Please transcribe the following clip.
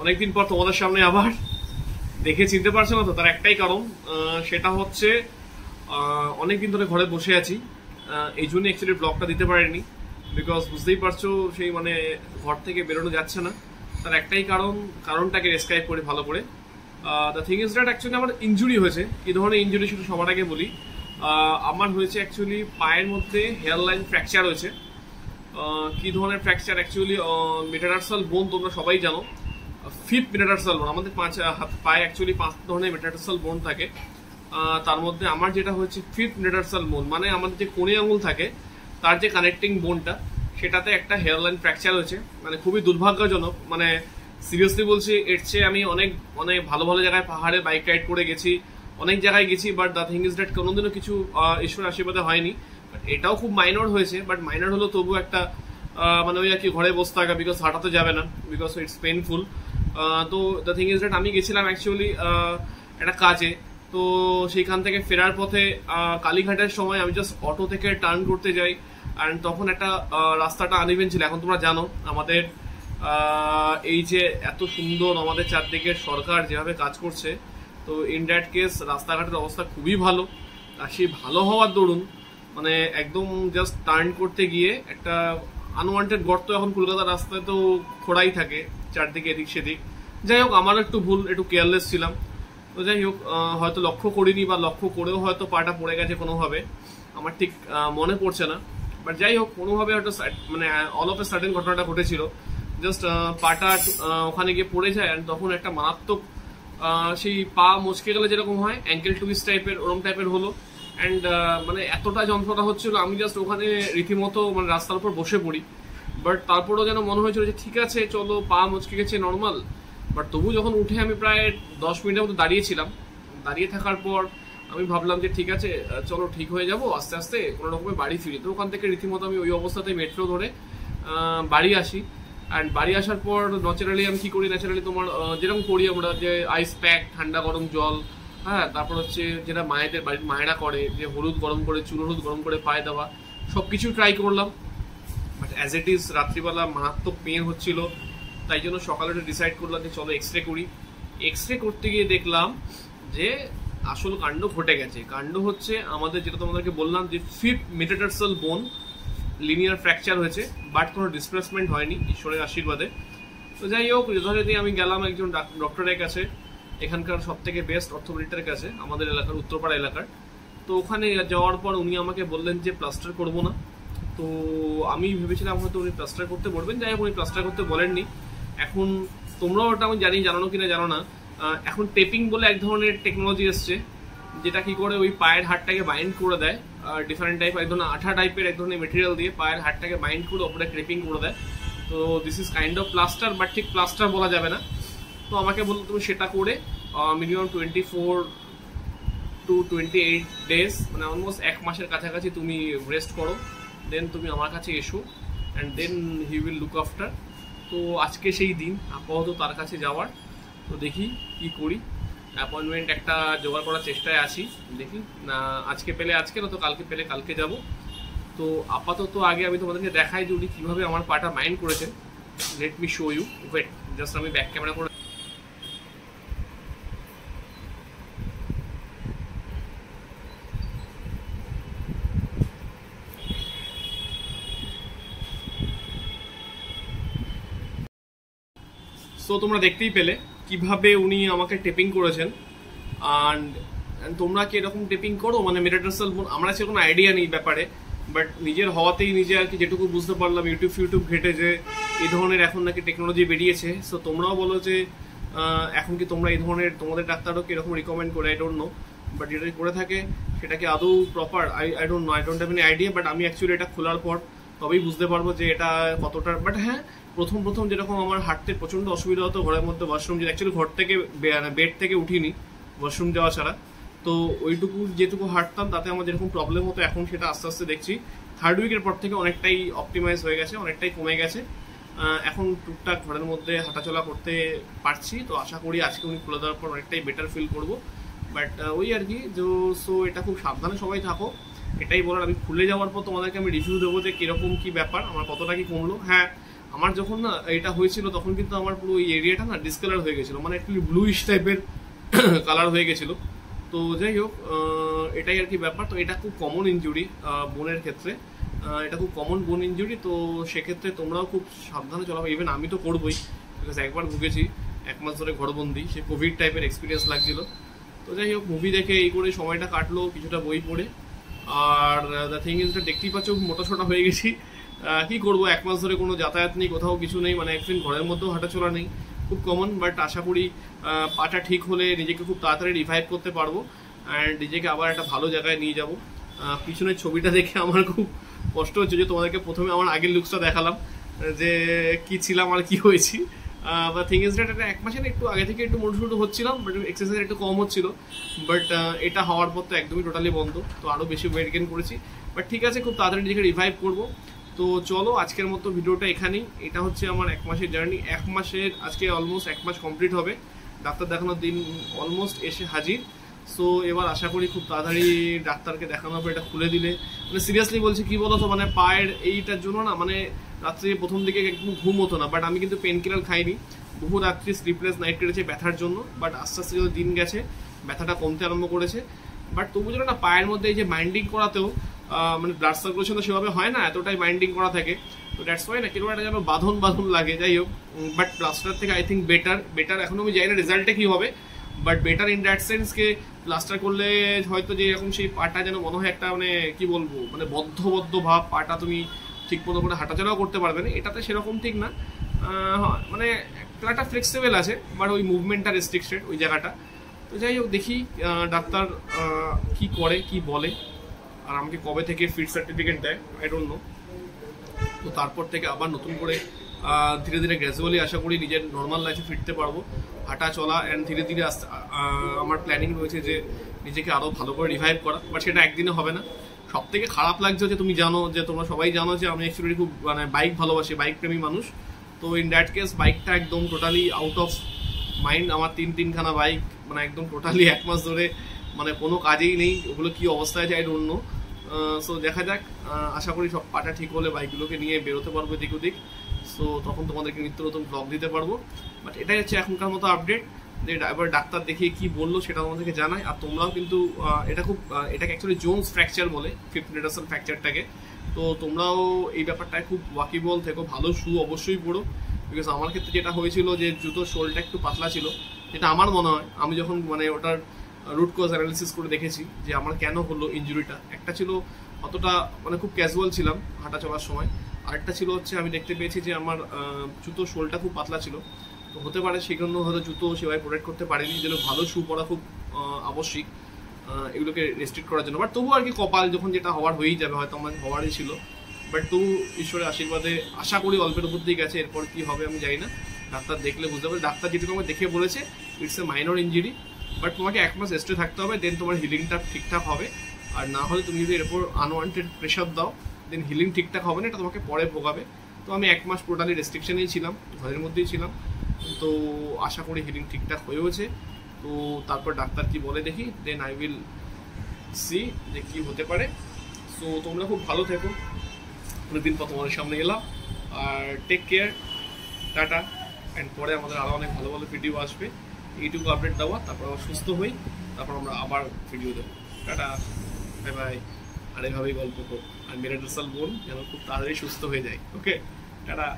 অনেকদিন পর তোমাদের সামনে আবার। দেখে চিনতে পারছো না তো, তার একটাই কারণ, সেটা হচ্ছে অনেকদিন ধরে ঘরে বসে আছি। এই জন্য অ্যাকচুয়ালি ব্লগটা দিতে পারিনি, বিকজ বুঝতেই পারছো সেই মানে ঘর থেকে বেরোনো যাচ্ছে না। তার একটাই কারণটাকে ডেসক্রাইব করি ভালো করে। The thing is that actually আমার ইনজুরি হয়েছে। কি ধরনের ইনজুরি সেটা সবার আগে বলি। আমার হয়েছে অ্যাকচুয়ালি পায়ের মধ্যে হেয়ার লাইন ফ্র্যাকচার হয়েছে। কি ধরনের ফ্র্যাকচার, অ্যাকচুয়ালি মেটাটার্সাল বোন তোমরা সবাই জানো, ফিফথ মেটাটার্সাল বোন। আমাদের পায়ে অ্যাকচুয়ালি 5 ধরনের মেটাটার্সাল বোন থাকে। তার মধ্যে আমার যেটা হচ্ছে ফিফথ মেটাটার্সাল বোন, মানে আমাদের যে কোণে আঙুল থাকে তার যে কানেক্টিং বোনটা, সেটাতে একটা হেয়ার লাইন ফ্র্যাকচার হয়েছে। মানে খুবই দুর্ভাগ্যজনক, মানে সিরিয়াসলি বলছি। এর চেয়ে আমি অনেক ভালো ভালো জায়গায় পাহাড়ে বাইক রাইড করে গেছি, অনেক জায়গায় গেছি, but the thing is that কোনোদিনও কিছু ঈশ্বরের আশীর্বাদে হয়নি। এটাও খুব মাইনর হয়েছে, বাট মাইনর হলো তবু একটা মানে ওই আর কি ঘরে বসে থাকা, বিকজ হাঁটাতে যাবে না, বিকজ ইটস পেইনফুল। তো দ্য থিং ইজ দ্যাট আমি গেছিলাম অ্যাকচুয়ালি একটা কাজে। তো সেইখান থেকে ফেরার পথে কালীঘাটের সময় আমি জাস্ট অটো থেকে টার্ন করতে যাই, অ্যান্ড তখন একটা রাস্তাটা আনইভেন ছিল। এখন তোমরা জানো আমাদের এই যে এত সুন্দর আমাদের চারদিকের সরকার যেভাবে কাজ করছে, তো ইন দ্যাট কেস রাস্তাঘাটের অবস্থা খুবই ভালো। আর সেই ভালো হওয়ার দরুন মানে একদম জাস্ট টার্ন করতে গিয়ে একটা আনওয়ান্টেড গর্ত, এখন কলকাতার রাস্তায় তো খোঁড়াই থাকে চারদিকে এদিক সেদিক। যাই হোক, আমার একটু ভুল, একটু কেয়ারলেস ছিলাম। তো যাই হোক, হয়তো লক্ষ্য করিনি, বা লক্ষ্য করেও হয়তো পাটা পড়ে গেছে কোনোভাবে, আমার ঠিক মনে পড়ছে না। বাট যাই হোক, কোনোভাবে হয়তো মানে অল অফ এ সাডেন ঘটনাটা ঘটেছিল। জাস্ট পাটা ওখানে গিয়ে পড়ে যায়, অ্যান্ড তখন একটা মারাত্মক সেই পা মচকে গেলে যেরকম হয় অ্যাঙ্কেল টুইস্ট টাইপের, ওরম টাইপের হলো। অ্যান্ড মানে এতটা যন্ত্রণা হচ্ছিল, আমি জাস্ট ওখানে রীতিমতো মানে রাস্তার উপর বসে পড়ি। বাট তারপরেও যেন মনে হয়েছিল যে ঠিক আছে চলো, পা মচকে গেছে নর্মাল। বাট তবু যখন উঠে আমি প্রায় 10 মিনিটের মতো দাঁড়িয়েছিলাম, দাঁড়িয়ে থাকার পর আমি ভাবলাম যে ঠিক আছে চলো ঠিক হয়ে যাবো আস্তে আস্তে, কোনো রকমে বাড়ি ফিরি। তো ওখান থেকে রীতিমতো আমি ওই অবস্থাতে মেট্রো ধরে বাড়ি আসি। অ্যান্ড বাড়ি আসার পর ন্যাচারালি আমি কি করি, ন্যাচারালি তোমার যেরকম করি আমরা, যে আইস প্যাক, ঠান্ডা গরম জল, হ্যাঁ, তারপর হচ্ছে যেটা মায়েদের বাড়ির মায়েরা করে, যে হলুদ গরম করে, চুল হলুদ গরম করে পায়ে দেওয়া, সব কিছু ট্রাই করলাম। বাট অ্যাজ ইট ইজ রাত্রিবেলা মারাত্মক পেন হচ্ছিল, তাই জন্য সকালে ডিসাইড করলাম যে চলো এক্স রে করি। এক্স রে করতে গিয়ে দেখলাম যে আসল কাণ্ড ঘটে গেছে। কাণ্ড হচ্ছে আমাদের, যেটা তোমাদেরকে বললাম, যে ফিফথ মেটাটার্সাল বোন লিনিয়ার ফ্র্যাকচার হয়েছে, বাট কোনো ডিসপ্লেসমেন্ট হয়নি ঈশ্বরের আশীর্বাদে। তো যাই হোক, যথারীতি আমি গেলাম একজন ডক্টরের কাছে, এখানকার সব থেকে বেস্ট অর্থোপেডিকের কাছে, আমাদের এলাকার, উত্তরপাড়া এলাকার। তো ওখানে যাওয়ার পর উনি আমাকে বললেন যে প্লাস্টার করবো না। তো আমি ভেবেছিলাম হয়তো উনি প্লাস্টার করতে বলবেন, যাই হোক উনি প্লাস্টার করতে বলেননি। এখন তোমরাও ওটা আমি জানো কিনা জানো না, এখন টেপিং বলে এক ধরনের টেকনোলজি এসছে, যেটা কি করে ওই পায়ের হাড়টাকে বাইন্ড করে দেয়, ডিফারেন্ট টাইপ, এক ধরনের আঠা টাইপের এক ধরনের মেটেরিয়াল দিয়ে পায়ের হাড়টাকে বাইন্ড করে ওপরে ক্রেপিং করে দেয়। তো this is kind of plaster, but ঠিক প্লাস্টার বলা যাবে না। তো আমাকে বললো তুমি সেটা করে মিনিমাম 24 to 28 ডেজ, মানে অলমোস্ট 1 মাসের কাছাকাছি তুমি রেস্ট করো, দেন তুমি আমার কাছে এসো, and then he will look after. তো আজকে সেই দিন আপাতত তার কাছে যাওয়ার। তো দেখি কি করি, অ্যাপয়েন্টমেন্ট একটা জোগাড় করার চেষ্টায় আছি। দেখি না আজকে পেলে আজকে, না তো কালকে পেলে কালকে যাব। তো আপাতত আগে আমি তোমাদেরকে দেখাই যে উনি কীভাবে আমার পাটা মাইন্ড করেছেন। Let me show you, wait, just আমি ব্যাক ক্যামেরা করে। সো তোমরা দেখতেই পেলে কিভাবে উনি আমাকে টেপিং করেছেন। অ্যান্ড তোমরা কি এরকম টেপিং করো, মানে মেটাটার্সাল বোন? আমরা সে কোনো আইডিয়া নেই ব্যাপারে, বাট নিজের হওয়াতেই নিজে আর কি যেটুকু বুঝতে পারলাম ইউটিউব ঘেটে, যে এই ধরনের এখন নাকি টেকনোলজি বেরিয়েছে। সো তোমরাও বলো যে এখন কি তোমরা এই ধরনের, তোমাদের ডাক্তারও কি এরকম রিকমেন্ড করে, আই ডোন্ট নো। বাট যেটা করে থাকে সেটা কি আদৌ proper, I don't know, I don't have any idea. But আমি অ্যাকচুয়ালি এটা খোলার পর তবেই বুঝতে পারবো যে এটা কতটা। বাট হ্যাঁ, প্রথম যেরকম আমার হাঁটতে প্রচন্ড অসুবিধা হতো, ঘরের মধ্যে ওয়াশরুম, যে অ্যাকচুয়ালি ঘর থেকে বেড থেকে উঠিনি ওয়াশরুম যাওয়া ছাড়া, তো ওইটুকু যেটুকু হাঁটতাম তাতে আমার যেরকম প্রবলেম হতো, এখন সেটা আস্তে আস্তে দেখছি 3rd উইকের পর থেকে অনেকটাই অপটিমাইজ হয়ে গেছে, অনেকটাই কমে গেছে। এখন টুকটাক ঘরের মধ্যে হাঁটাচলা করতে পারছি। তো আশা করি আজকে উনি খুলে দেওয়ার পর অনেকটাই বেটার ফিল করবো। বাট ওই আর কি, সো এটা খুব সাবধানে সবাই থাকো, এটাই বলার। আমি খুলে যাওয়ার পর তোমাদেরকে আমি রিভিউ দেবো যে কিরকম কি ব্যাপার, আমার কতটা কি কমলো। হ্যাঁ, আমার যখন না এটা হয়েছিল তখন কিন্তু আমার পুরো এই এরিয়াটা না ডিসকালার হয়ে গেছিলো, মানে একটু ব্লুইশ টাইপের কালার হয়ে গেছিলো। তো যাই হোক, এটাই আর কি ব্যাপার। তো এটা খুব কমন ইনজুরি বোনের ক্ষেত্রে, এটা খুব কমন বোন ইনজুরি। তো সেক্ষেত্রে তোমরাও খুব সাবধানে চলাবে, ইভেন আমি তো করবোই, বিকজ একবার ভুগেছি 1 মাস ধরে ঘরবন্দি, সে কোভিড টাইপের এক্সপিরিয়েন্স লাগছিল। তো যাই হোক, মুভি দেখে এই করে সময়টা কাটলো, কিছুটা বই পড়ে। আর দ্য থিং ইজ, দেখতেই পাচ্ছ মোটাসোটা হয়ে গেছি। কি করবো, 1 মাস ধরে কোনো যাতায়াত নেই, কোথাও কিছু নেই, মানে একদিন ঘরের মধ্যেও হাঁটাচলা নেই, খুব কমন। বাট আশা করি পাটা ঠিক হলে নিজেকে খুব তাড়াতাড়ি রিভাইভ করতে পারবো অ্যান্ড নিজেকে আবার একটা ভালো জায়গায় নিয়ে যাবো। পিছনের ছবিটা দেখে আমার খুব কষ্ট হচ্ছে যে তোমাদেরকে প্রথমে আমার আগের লুকসটা দেখালাম যে কি ছিলাম আর কি হয়েছি। বা থিং ইজ দ্যাট, এটা 1 মাসে একটু আগে থেকে একটু মোটু হচ্ছিলাম, বাট এক্সারসাইজ একটু কম হচ্ছিল। বাট এটা হওয়ার পর তো একদমই টোটালি বন্ধ, তো আরও বেশি ওয়েট গেইন করেছি। বাট ঠিক আছে, খুব তাড়াতাড়ি নিজেকে রিভাইভ করবো। তো চলো আজকের মতো ভিডিওটা এখানেই। এটা হচ্ছে আমার 1 মাসের জার্নি। 1 মাসের আজকে অলমোস্ট 1 মাস কমপ্লিট হবে, ডাক্তার দেখানোর দিন অলমোস্ট এসে হাজির। সো এবার আশা করি খুব তাড়াতাড়ি ডাক্তারকে দেখানোর পর এটা খুলে দিলে, মানে সিরিয়াসলি বলছি, কি বলো তো, মানে পায়ের এইটার জন্য না, মানে রাত্রে প্রথম দিকে একদম ঘুম হতো না। বাট আমি কিন্তু পেন কিলার খাইনি, বহু রাত্রি স্লিপলেস নাইট কেটেছে ব্যথার জন্য। বাট আস্তে আস্তে যত দিন গেছে ব্যথাটা কমতে আরম্ভ করেছে। বাট তবু যেন না, পায়ের মধ্যে এই যে বাইন্ডিং করাতেও মানে ব্লাড সার্কুলেশন তো সেভাবে হয় না, এতটাই বাইন্ডিং করা থাকে। তো দ্যাটস ওয়াই না কিরকম একটা যেন বাঁধন লাগে। যাই হোক, বাট প্লাস্টার থেকে আই থিঙ্ক বেটার। এখনো আমি জানি না রেজাল্টটা কি হবে, but better in that sense K plaster করলে হয়তো যে এরকম সেই পাটা যেন মনে হয় একটা, মানে কি বলবো, মানে বদ্ধ ভাব, পাটা তুমি ঠিক মতো করে হাঁটাচলাও করতে পারবে না। এটাতে সেরকম ঠিক না, মানে একটা ফ্লেক্সিবল আছে, বাট ওই মুভমেন্টটা রেস্ট্রিক্টেড ওই জায়গাটা। তো যাই হোক, দেখি ডাক্তার কি করে, কি বলে, আর আমাকে কবে থেকে ফিট সার্টিফিকেট দেয় আই ডোন্ট নো। তো তারপর থেকে আবার নতুন করে ধীরে ধীরে গ্র্যাজুয়ালি আশা করি নিজের নর্মাল লাইফে ফিরতে পারবো, হাঁটা চলা অ্যান্ড ধীরে ধীরে আমার প্ল্যানিং রয়েছে যে নিজেকে আরও ভালো করে রিভাইভ করা। বাট সেটা একদিনে হবে না। সব থেকে খারাপ লাগছে যে তুমি জানো, যে তোমরা সবাই জানো যে আমি অ্যাকচুয়ালি খুব মানে বাইক ভালোবাসি, বাইক প্রেমী মানুষ। তো ইন দ্যাট কেস বাইকটা একদম টোটালি আউট অফ মাইন্ড। আমার তিনখানা বাইক, মানে একদম টোটালি 1 মাস ধরে মানে কোনো কাজেই নেই, ওগুলো কি অবস্থায় আছে আই ডোন্ট নো। সো দেখা যাক, আশা করি সব পাটা ঠিক হলে বাইকগুলোকে নিয়ে বেরোতে পারবো এদিক ওদিক। সো তখন তোমাদেরকে নিত্য নতুন ব্লগ দিতে পারবো। বাট এটাই হচ্ছে এখনকার মতো আপডেট, যে এবার ডাক্তার দেখিয়ে কি বললো সেটা তোমাদেরকে জানাই। আর তোমরাও কিন্তু এটাকে অ্যাকচুয়ালি জোনস ফ্র্যাকচার বলে, 5th মেটারসাল ফ্র্যাকচারটাকে। তো তোমরাও এই ব্যাপারটায় খুব ওয়াকিবল থেকো, ভালো শু অবশ্যই পড়ো। বিকজ আমার ক্ষেত্রে যেটা হয়েছিল যে জুতোর শোলটা একটু পাতলা ছিল, যেটা আমার মনে হয়, আমি যখন মানে ওটার রুট কজ অ্যানালিসিস করে দেখেছি যে আমার কেন হলো ইনজুরিটা। একটা ছিল অতটা মানে খুব ক্যাজুয়াল ছিলাম হাঁটা চলার সময়, আরেকটা ছিল হচ্ছে আমি দেখতে পেয়েছি যে আমার জুতোর শোলটা খুব পাতলা ছিল। তো হতে পারে সেজন্য হয়তো জুতো সেভাবে প্রোটেক্ট করতে পারিনি, যেন ভালো শু পরা খুব আবশ্যিক এগুলোকে রেস্ট্রিক্ট করার জন্য। বাট তবু আর কি কপাল, যখন যেটা হওয়ার হয়েই যাবে, হয়তো আমার হওয়ারই ছিল। বাট তবু ঈশ্বরের আশীর্বাদে আশা করি অল্পের উপর দিয়ে গেছে, এরপর কি হবে আমি জানি না, ডাক্তার দেখলে বুঝতে পারবে। ডাক্তার যেটুকু আমাকে দেখে বলেছে it's a minor injury, but তোমাকে 1 মাস রেস্টে থাকতে হবে, দেন তোমার হিলিংটা ঠিকঠাক হবে। আর না হলে তুমি যদি এর উপর আনওয়ান্টেড প্রেশার দাও, দেন হিলিং ঠিকঠাক হবে না, এটা তোমাকে পরে ভোগাবে। তো আমি 1 মাস টোটালি রেস্ট্রিকশনেই ছিলাম, ঘরের মধ্যেই ছিলাম। তো আশা করি হিলিং ঠিকঠাক হয়েওছে। তো তারপর ডাক্তার কি বলে দেখি, দেন আই উইল সি যে কি হতে পারে। সো তোমরা খুব ভালো থেকো, অনেকদিন পর তোমাদের সামনে এলাম। আর টেক কেয়ার, টাটা। অ্যান্ড পরে আমাদের আরও অনেক ভালো ভালো ভিডিও আসবে, এইটুকু আপডেট দেওয়া। তারপর আমরা সুস্থ হই, তারপর আমরা আবার ভিডিও দেবো। Tata, bye bye. আর এভাবেই গল্প করো, আর মেরাটাসাল বোন যেন খুব তাড়াতাড়ি সুস্থ হয়ে যায়। ওকে, টাটা।